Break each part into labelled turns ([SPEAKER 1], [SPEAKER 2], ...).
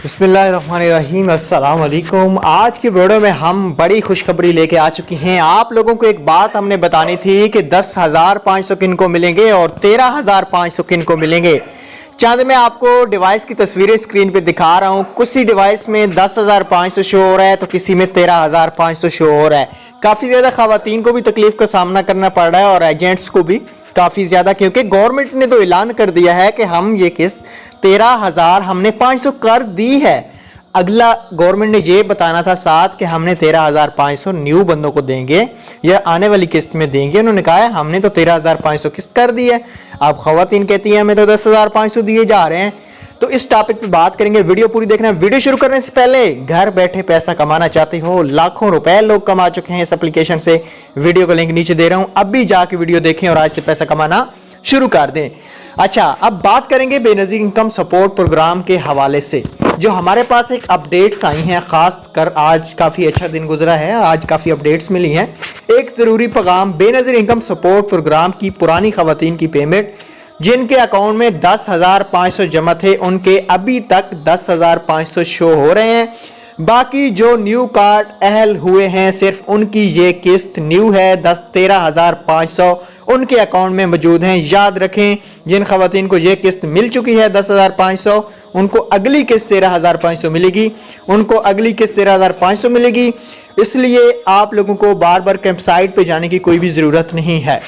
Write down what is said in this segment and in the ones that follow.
[SPEAKER 1] बिस्मिल्लाहिर्रहमानिर्रहीम अस्सलाम वालेकुम। आज की वीडियो में हम बड़ी खुशखबरी लेके आ चुकी हैं। आप लोगों को एक बात हमने बतानी थी कि 10,500 किन को मिलेंगे और 13,500 किन को मिलेंगे। चंद मैं आपको डिवाइस की तस्वीरें स्क्रीन पे दिखा रहा हूँ। किसी डिवाइस में 10,500 शो हो रहा है तो किसी में 13,500 शो हो रहा है। काफ़ी ज़्यादा खवातीन को भी तकलीफ का सामना करना पड़ रहा है और एजेंट्स को भी काफ़ी ज़्यादा, क्योंकि गवर्नमेंट ने तो ऐलान कर दिया है कि हम ये किस्त 13,000 हमने 500 कर दी है। अगला गवर्नमेंट ने ये बताना था साथ कि हमने 13,500 न्यू बंदों को देंगे या आने वाली किस्त में देंगे। उन्होंने कहा है हमने तो 13,500 किस्त कर दी है। अब खवातीन कहती हैं हमें तो 10,500 दिए जा रहे हैं। तो इस टॉपिक पे बात करेंगे, वीडियो पूरी देखना। वीडियो शुरू करने से पहले घर बैठे पैसा कमाना चाहते हो, लाखों रुपए लोग कमा चुके हैं इस एप्लीकेशन से। वीडियो का लिंक नीचे दे रहा हूं, अब भी जाके वीडियो देखें और आज से पैसा कमाना शुरू कर दें। अच्छा, अब बात करेंगे बेनजीर इनकम सपोर्ट प्रोग्राम के हवाले से। जो हमारे पास एक अपडेट्स आई हैं, खास कर आज काफ़ी अच्छा दिन गुजरा है, आज काफ़ी अपडेट्स मिली हैं। एक ज़रूरी पैगाम, बेनजीर इनकम सपोर्ट प्रोग्राम की पुरानी खवातीन की पेमेंट जिनके अकाउंट में 10,500 जमा थे उनके अभी तक 10,500 शो हो रहे हैं। बाकी जो न्यू कार्ड अहल हुए हैं सिर्फ उनकी ये किस्त न्यू है 13,500 उनके अकाउंट में मौजूद हैं। याद रखें, जिन खवातीन को ये किस्त मिल चुकी है 10,500 उनको अगली किस्त 13,500 मिलेगी, उनको अगली किस्त 13,500 मिलेगी। इसलिए आप लोगों को बार बार वेबसाइट पे जाने की कोई भी ज़रूरत नहीं है।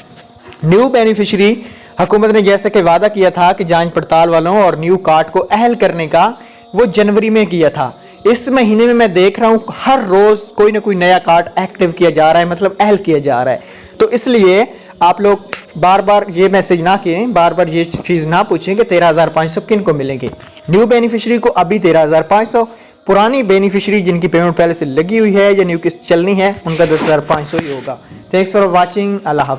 [SPEAKER 1] न्यू बेनिफिशरी हुकूमत ने जैसे कि वादा किया था कि जांच पड़ताल वालों और न्यू कार्ड को अहल करने का, वो जनवरी में किया था। इस महीने में मैं देख रहा हूँ हर रोज़ कोई ना कोई नया कार्ड एक्टिव किया जा रहा है, मतलब अहल किया जा रहा है। तो इसलिए आप लोग बार बार ये मैसेज ना करें, बार बार ये चीज़ ना पूछें कि 13,500 किन को मिलेंगे। न्यू बेनिफिशरी को अभी 13,500, पुरानी बेनिफिशरी जिनकी पेमेंट पहले से लगी हुई है या न्यू किस्त चलनी है उनका 10,500 ही होगा। Thanks for watching. अल्लाह हाफ़िज़।